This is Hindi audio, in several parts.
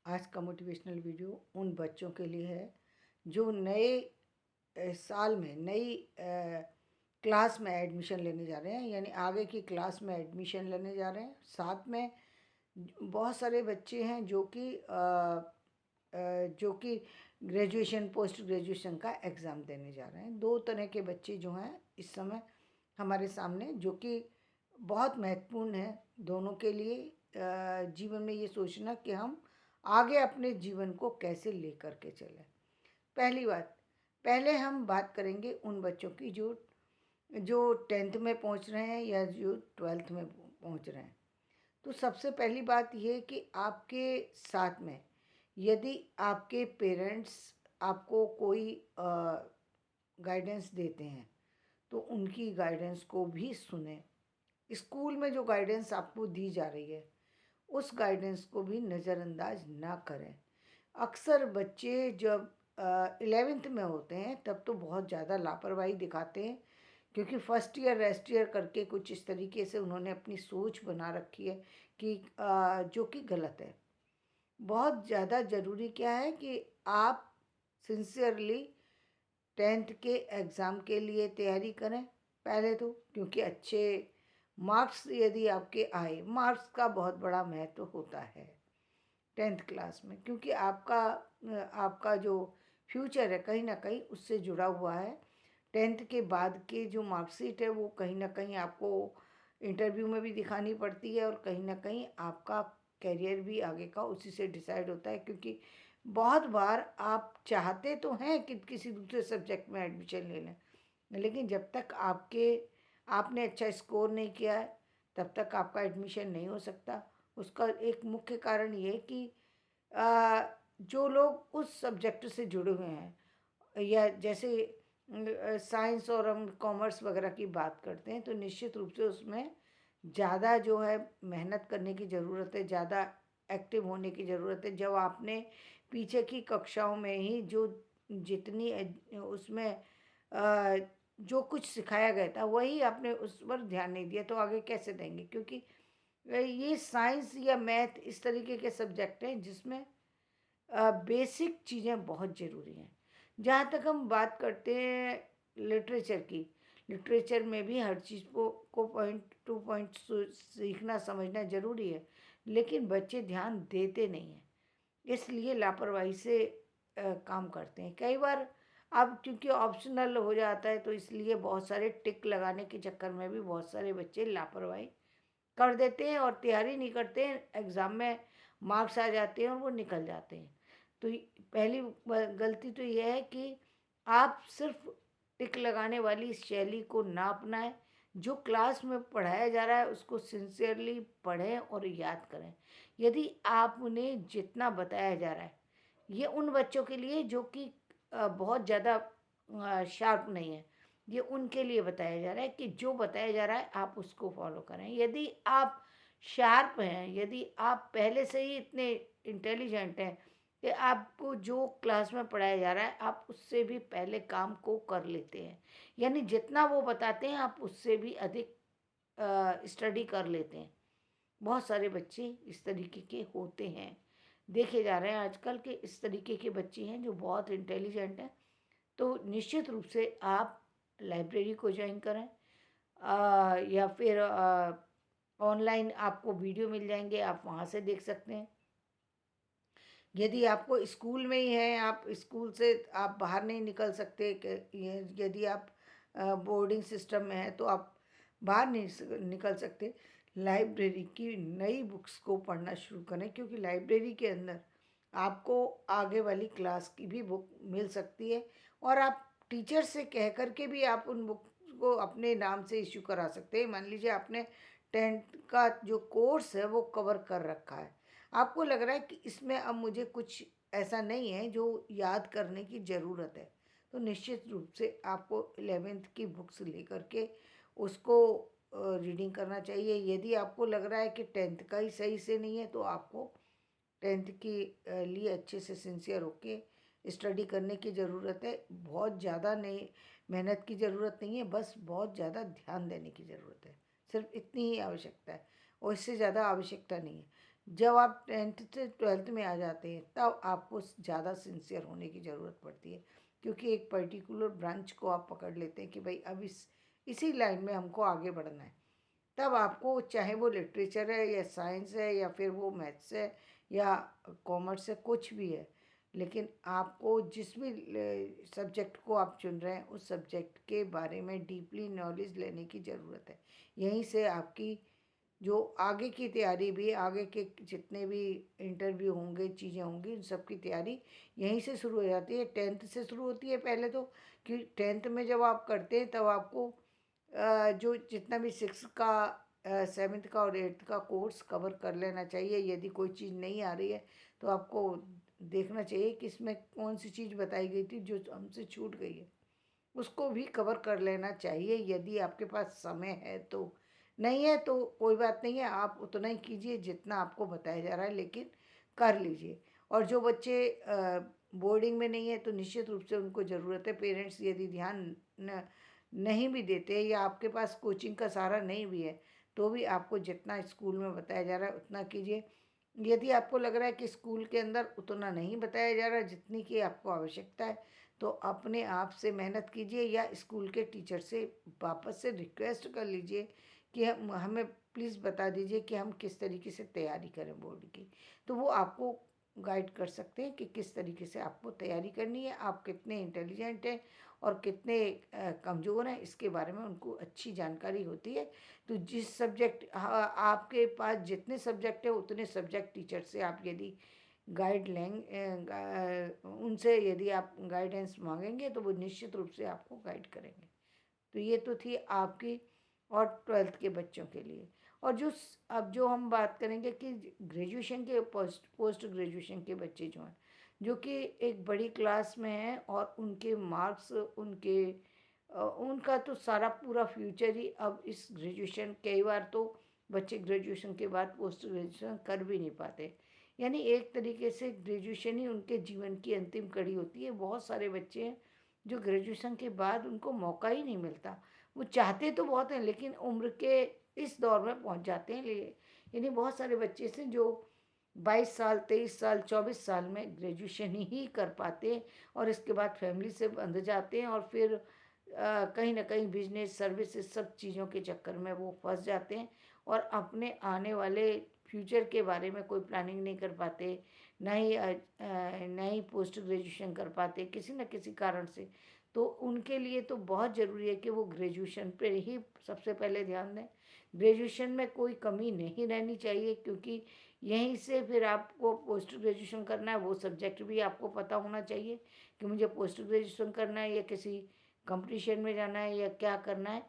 आज का मोटिवेशनल वीडियो उन बच्चों के लिए है जो नए साल में नई क्लास में एडमिशन लेने जा रहे हैं, यानी आगे की क्लास में एडमिशन लेने जा रहे हैं। साथ में बहुत सारे बच्चे हैं जो कि ग्रेजुएशन पोस्ट ग्रेजुएशन का एग्ज़ाम देने जा रहे हैं। दो तरह के बच्चे जो हैं इस समय हमारे सामने, जो कि बहुत महत्वपूर्ण है दोनों के लिए। जीवन में ये सोचना कि हम आगे अपने जीवन को कैसे लेकर के चलें। पहली बात, पहले हम बात करेंगे उन बच्चों की जो जो 10th में पहुंच रहे हैं या जो 12th में पहुंच रहे हैं। तो सबसे पहली बात ये है कि आपके साथ में यदि आपके पेरेंट्स आपको कोई गाइडेंस देते हैं तो उनकी गाइडेंस को भी सुने। स्कूल में जो गाइडेंस आपको दी जा रही है उस गाइडेंस को भी नज़रअंदाज ना करें। अक्सर बच्चे जब 11th में होते हैं तब तो बहुत ज़्यादा लापरवाही दिखाते हैं, क्योंकि फर्स्ट ईयर रेस्ट ईयर करके कुछ इस तरीके से उन्होंने अपनी सोच बना रखी है कि जो कि गलत है। बहुत ज़्यादा ज़रूरी क्या है कि आप सिंसियरली 10th के एग्ज़ाम के लिए तैयारी करें पहले तो, क्योंकि अच्छे मार्क्स यदि आपके आए, मार्क्स का बहुत बड़ा महत्व होता है 10th क्लास में, क्योंकि आपका जो फ्यूचर है कहीं ना कहीं उससे जुड़ा हुआ है। 10th के बाद के जो मार्कशीट है वो कहीं ना कहीं आपको इंटरव्यू में भी दिखानी पड़ती है, और कहीं ना कहीं आपका करियर भी आगे का उसी से डिसाइड होता है। क्योंकि बहुत बार आप चाहते तो हैं कि किसी दूसरे सब्जेक्ट में एडमिशन ले लें, लेकिन जब तक आपने अच्छा स्कोर नहीं किया है तब तक आपका एडमिशन नहीं हो सकता। उसका एक मुख्य कारण ये है कि जो लोग उस सब्जेक्ट से जुड़े हुए हैं, या जैसे साइंस और हम कॉमर्स वगैरह की बात करते हैं, तो निश्चित रूप से उसमें ज़्यादा जो है मेहनत करने की ज़रूरत है, ज़्यादा एक्टिव होने की ज़रूरत है। जब आपने पीछे की कक्षाओं में ही जो जितनी उसमें जो कुछ सिखाया गया था वही आपने उस पर ध्यान नहीं दिया तो आगे कैसे देंगे? क्योंकि ये साइंस या मैथ इस तरीके के सब्जेक्ट हैं जिसमें बेसिक चीज़ें बहुत ज़रूरी हैं। जहाँ तक हम बात करते हैं लिटरेचर की, लिटरेचर में भी हर चीज़ को पॉइंट टू पॉइंट सीखना समझना ज़रूरी है, लेकिन बच्चे ध्यान देते नहीं हैं, इसलिए लापरवाही से काम करते हैं। कई बार अब क्योंकि ऑप्शनल हो जाता है तो इसलिए बहुत सारे टिक लगाने के चक्कर में भी बहुत सारे बच्चे लापरवाही कर देते हैं और तैयारी नहीं करते हैं, एग्ज़ाम में मार्क्स आ जाते हैं और वो निकल जाते हैं। तो पहली गलती तो यह है कि आप सिर्फ टिक लगाने वाली इस शैली को ना अपनाएं। जो क्लास में पढ़ाया जा रहा है उसको सिंसियरली पढ़ें और याद करें। यदि आप उन्हें जितना बताया जा रहा है, ये उन बच्चों के लिए जो कि बहुत ज़्यादा शार्प नहीं है, ये उनके लिए बताया जा रहा है कि जो बताया जा रहा है आप उसको फॉलो करें। यदि आप शार्प हैं, यदि आप पहले से ही इतने इंटेलिजेंट हैं कि आपको जो क्लास में पढ़ाया जा रहा है आप उससे भी पहले काम को कर लेते हैं, यानी जितना वो बताते हैं आप उससे भी अधिक स्टडी कर लेते हैं। बहुत सारे बच्चे इस तरीके के होते हैं, देखे जा रहे हैं आजकल के इस तरीके के बच्चे हैं जो बहुत इंटेलिजेंट हैं। तो निश्चित रूप से आप लाइब्रेरी को ज्वाइन करें, या फिर ऑनलाइन आपको वीडियो मिल जाएंगे, आप वहाँ से देख सकते हैं। यदि आपको स्कूल में ही है, आप स्कूल से आप बाहर नहीं निकल सकते, यदि आप बोर्डिंग सिस्टम में है तो आप बाहर नहीं निकल सकते, लाइब्रेरी की नई बुक्स को पढ़ना शुरू करें, क्योंकि लाइब्रेरी के अंदर आपको आगे वाली क्लास की भी बुक मिल सकती है, और आप टीचर से कह कर के भी आप उन बुक को अपने नाम से इश्यू करा सकते हैं। मान लीजिए आपने 10th का जो कोर्स है वो कवर कर रखा है, आपको लग रहा है कि इसमें अब मुझे कुछ ऐसा नहीं है जो याद करने की ज़रूरत है, तो निश्चित रूप से आपको 11th की बुक्स लेकर के उसको रीडिंग करना चाहिए। यदि आपको लग रहा है कि 10th का ही सही से नहीं है तो आपको 10th के लिए अच्छे से सिंसियर होके स्टडी करने की ज़रूरत है। बहुत ज़्यादा नहीं मेहनत की ज़रूरत नहीं है, बस बहुत ज़्यादा ध्यान देने की ज़रूरत है। सिर्फ इतनी ही आवश्यकता है और इससे ज़्यादा आवश्यकता नहीं है। जब आप 10th से 12th में आ जाते हैं तब आपको ज़्यादा सिंसियर होने की ज़रूरत पड़ती है, क्योंकि एक पर्टिकुलर ब्रांच को आप पकड़ लेते हैं कि भाई अब इसी लाइन में हमको आगे बढ़ना है। तब आपको, चाहे वो लिटरेचर है या साइंस है या फिर वो मैथ्स है या कॉमर्स है, कुछ भी है, लेकिन आपको जिस भी सब्जेक्ट को आप चुन रहे हैं उस सब्जेक्ट के बारे में डीपली नॉलेज लेने की ज़रूरत है। यहीं से आपकी जो आगे की तैयारी भी, आगे के जितने भी इंटरव्यू होंगे, चीज़ें होंगी, उन सब की तैयारी यहीं से शुरू हो जाती है। 10th से शुरू होती है पहले तो, कि 10th में जब आप करते हैं तब आपको जो जितना भी 6 का 7th का और 8th का कोर्स कवर कर लेना चाहिए। यदि कोई चीज़ नहीं आ रही है तो आपको देखना चाहिए कि इसमें कौन सी चीज़ बताई गई थी जो हमसे छूट गई है, उसको भी कवर कर लेना चाहिए यदि आपके पास समय है तो। नहीं है तो कोई बात नहीं है, आप उतना ही कीजिए जितना आपको बताया जा रहा है, लेकिन कर लीजिए। और जो बच्चे बोर्डिंग में नहीं है तो निश्चित रूप से उनको ज़रूरत है, पेरेंट्स यदि ध्यान न नहीं भी देते या आपके पास कोचिंग का सहारा नहीं भी है तो भी आपको जितना स्कूल में बताया जा रहा है उतना कीजिए। यदि आपको लग रहा है कि स्कूल के अंदर उतना नहीं बताया जा रहा है जितनी की आपको आवश्यकता है, तो अपने आप से मेहनत कीजिए या स्कूल के टीचर से वापस से रिक्वेस्ट कर लीजिए कि हमें प्लीज़ बता दीजिए कि हम किस तरीके से तैयारी करें बोर्ड की। तो वो आपको गाइड कर सकते हैं कि किस तरीके से आपको तैयारी करनी है, आप कितने इंटेलिजेंट हैं और कितने कमज़ोर हैं, इसके बारे में उनको अच्छी जानकारी होती है। तो जिस सब्जेक्ट, आपके पास जितने सब्जेक्ट है उतने सब्जेक्ट टीचर से आप यदि गाइड लेंगे, उनसे यदि आप गाइडेंस मांगेंगे तो वो निश्चित रूप से आपको गाइड करेंगे। तो ये तो थी आपकी और 12th के बच्चों के लिए। और अब जो हम बात करेंगे कि ग्रेजुएशन के, पोस्ट पोस्ट ग्रेजुएशन के बच्चे जो हैं, जो कि एक बड़ी क्लास में हैं और उनके मार्क्स, उनका तो सारा पूरा फ्यूचर ही अब इस ग्रेजुएशन, कई बार तो बच्चे ग्रेजुएशन के बाद पोस्ट ग्रेजुएशन कर भी नहीं पाते। यानी एक तरीके से ग्रेजुएशन ही उनके जीवन की अंतिम कड़ी होती है। बहुत सारे बच्चे हैं जो ग्रेजुएशन के बाद उनको मौका ही नहीं मिलता। वो चाहते तो बहुत हैं लेकिन उम्र के इस दौर में पहुंच जाते हैं, यानी बहुत सारे बच्चे से जो 22 साल, 23 साल, 24 साल में ग्रेजुएशन ही कर पाते हैं और इसके बाद फैमिली से बंध जाते हैं और फिर कहीं ना कहीं बिजनेस, सर्विसेज, सब चीज़ों के चक्कर में वो फंस जाते हैं और अपने आने वाले फ्यूचर के बारे में कोई प्लानिंग नहीं कर पाते, ना ही पोस्ट ग्रेजुएशन कर पाते किसी न किसी कारण से। तो उनके लिए तो बहुत ज़रूरी है कि वो ग्रेजुएशन पे ही सबसे पहले ध्यान दें। ग्रेजुएशन में कोई कमी नहीं रहनी चाहिए, क्योंकि यहीं से फिर आपको पोस्ट ग्रेजुएशन करना है, वो सब्जेक्ट भी आपको पता होना चाहिए कि मुझे पोस्ट ग्रेजुएशन करना है या किसी कंपटीशन में जाना है या क्या करना है।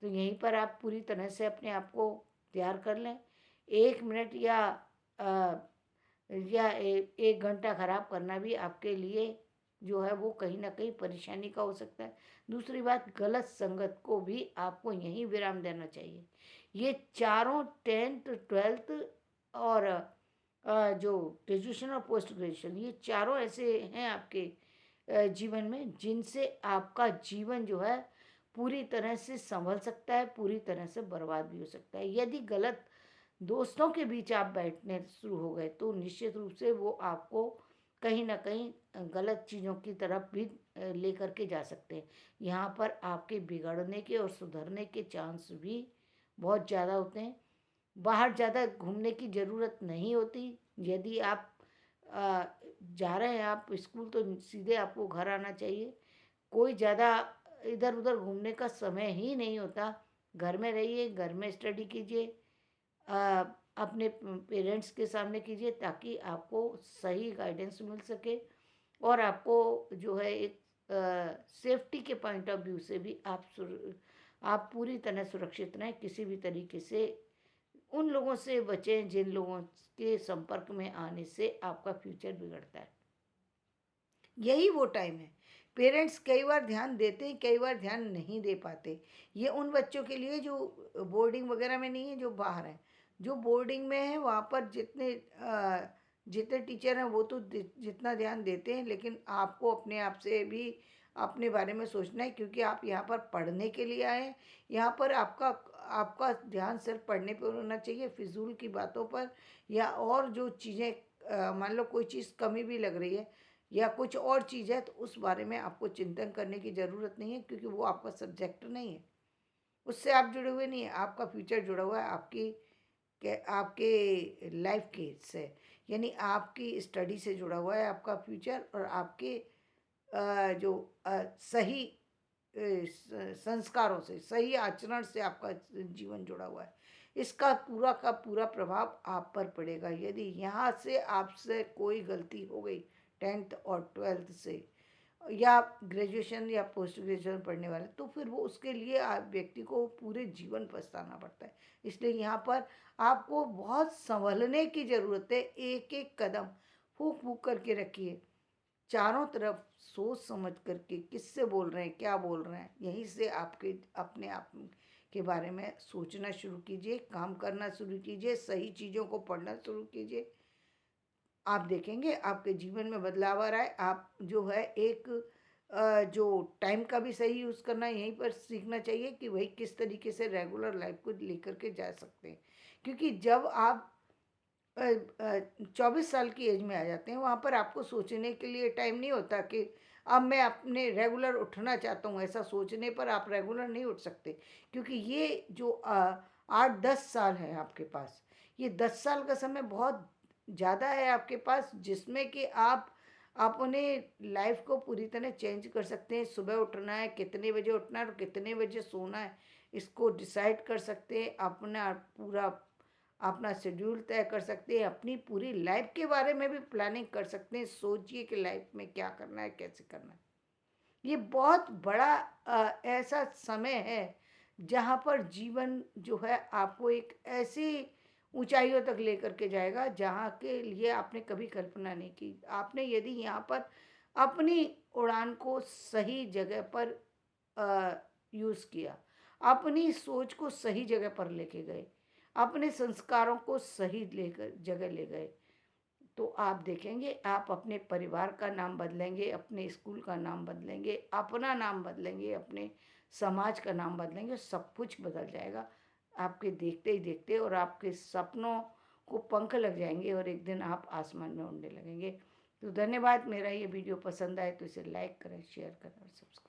तो यहीं पर आप पूरी तरह से अपने आप को तैयार कर लें। 1 मिनट या 1 घंटा ख़राब करना भी आपके लिए जो है वो कहीं ना कहीं परेशानी का हो सकता है। दूसरी बात, गलत संगत को भी आपको यहीं विराम देना चाहिए। ये चारों, 10th, 12th और जो ग्रेजुएशन और पोस्ट ग्रेजुएशन, ये चारों ऐसे हैं आपके जीवन में जिनसे आपका जीवन जो है पूरी तरह से संभल सकता है, पूरी तरह से बर्बाद भी हो सकता है। यदि गलत दोस्तों के बीच आप बैठने शुरू हो गए तो निश्चित रूप से वो आपको कहीं ना कहीं गलत चीज़ों की तरफ भी लेकर के जा सकते हैं। यहाँ पर आपके बिगड़ने के और सुधरने के चांस भी बहुत ज़्यादा होते हैं। बाहर ज़्यादा घूमने की ज़रूरत नहीं होती। यदि आप अ, जा रहे हैं आप स्कूल तो सीधे आपको घर आना चाहिए। कोई ज़्यादा इधर उधर घूमने का समय ही नहीं होता। घर में रहिए, घर में स्टडी कीजिए, अ, अपने पेरेंट्स के सामने कीजिए ताकि आपको सही गाइडेंस मिल सके और आपको जो है एक सेफ्टी के पॉइंट ऑफ व्यू से भी आप पूरी तरह सुरक्षित रहें। किसी भी तरीके से उन लोगों से बचें जिन लोगों के संपर्क में आने से आपका फ्यूचर बिगड़ता है। यही वो टाइम है। पेरेंट्स कई बार ध्यान देते हैं, कई बार ध्यान नहीं दे पाते। ये उन बच्चों के लिए जो बोर्डिंग वगैरह में नहीं है, जो बाहर हैं। जो बोर्डिंग में है वहाँ पर जितने टीचर हैं वो तो जितना ध्यान देते हैं, लेकिन आपको अपने आप से भी अपने बारे में सोचना है, क्योंकि आप यहाँ पर पढ़ने के लिए आए हैं। यहाँ पर आपका आपका ध्यान सिर्फ पढ़ने पर होना चाहिए, फिजूल की बातों पर या और जो चीज़ें मान लो कोई चीज़ कमी भी लग रही है या कुछ और चीज़ है तो उस बारे में आपको चिंतन करने की ज़रूरत नहीं है, क्योंकि वो आपका सब्जेक्ट नहीं है, उससे आप जुड़े हुए नहीं हैं। आपका फ्यूचर जुड़ा हुआ है आपके लाइफ के से, यानी आपकी स्टडी से जुड़ा हुआ है आपका फ्यूचर, और आपके जो सही संस्कारों से, सही आचरण से आपका जीवन जुड़ा हुआ है। इसका पूरा का पूरा प्रभाव आप पर पड़ेगा। यदि यहाँ से आपसे कोई गलती हो गई 10th और 12th से, या ग्रेजुएशन या पोस्ट ग्रेजुएशन पढ़ने वाले, तो फिर वो उसके लिए व्यक्ति को पूरे जीवन पछताना पड़ता है। इसलिए यहाँ पर आपको बहुत संभलने की ज़रूरत है। एक एक कदम फूक फूक करके रखिए, चारों तरफ सोच समझ करके किससे बोल रहे हैं, क्या बोल रहे हैं, यहीं से आपके अपने आप के बारे में सोचना शुरू कीजिए, काम करना शुरू कीजिए, सही चीज़ों को पढ़ना शुरू कीजिए। आप देखेंगे आपके जीवन में बदलाव आ रहा है। आप जो है एक जो टाइम का भी सही यूज़ करना यहीं पर सीखना चाहिए कि भाई किस तरीके से रेगुलर लाइफ को लेकर के जा सकते हैं, क्योंकि जब आप 24 साल की एज में आ जाते हैं, वहाँ पर आपको सोचने के लिए टाइम नहीं होता कि अब मैं अपने रेगुलर उठना चाहता हूँ। ऐसा सोचने पर आप रेगुलर नहीं उठ सकते, क्योंकि ये जो 8-10 साल है आपके पास, ये 10 साल का समय बहुत ज़्यादा है आपके पास, जिसमें कि आप अपने लाइफ को पूरी तरह चेंज कर सकते हैं। सुबह उठना है, कितने बजे उठना है और कितने बजे सोना है, इसको डिसाइड कर सकते हैं। अपना पूरा अपना शेड्यूल तय कर सकते हैं, अपनी पूरी लाइफ के बारे में भी प्लानिंग कर सकते हैं। सोचिए कि लाइफ में क्या करना है, कैसे करना है। ये बहुत बड़ा ऐसा समय है जहाँ पर जीवन जो है आपको एक ऐसी ऊंचाइयों तक लेकर के जाएगा जहाँ के लिए आपने कभी कल्पना नहीं की। आपने यदि यहाँ पर अपनी उड़ान को सही जगह पर यूज़ किया, अपनी सोच को सही जगह पर लेके गए, अपने संस्कारों को सही लेकर जगह ले गए, तो आप देखेंगे आप अपने परिवार का नाम बदलेंगे, अपने स्कूल का नाम बदलेंगे, अपना नाम बदलेंगे, अपने समाज का नाम बदलेंगे, सब कुछ बदल जाएगा आपके देखते ही देखते, और आपके सपनों को पंख लग जाएंगे और एक दिन आप आसमान में उड़ने लगेंगे। तो धन्यवाद। मेरा ये वीडियो पसंद आए तो इसे लाइक करें, शेयर करें और सब्सक्राइब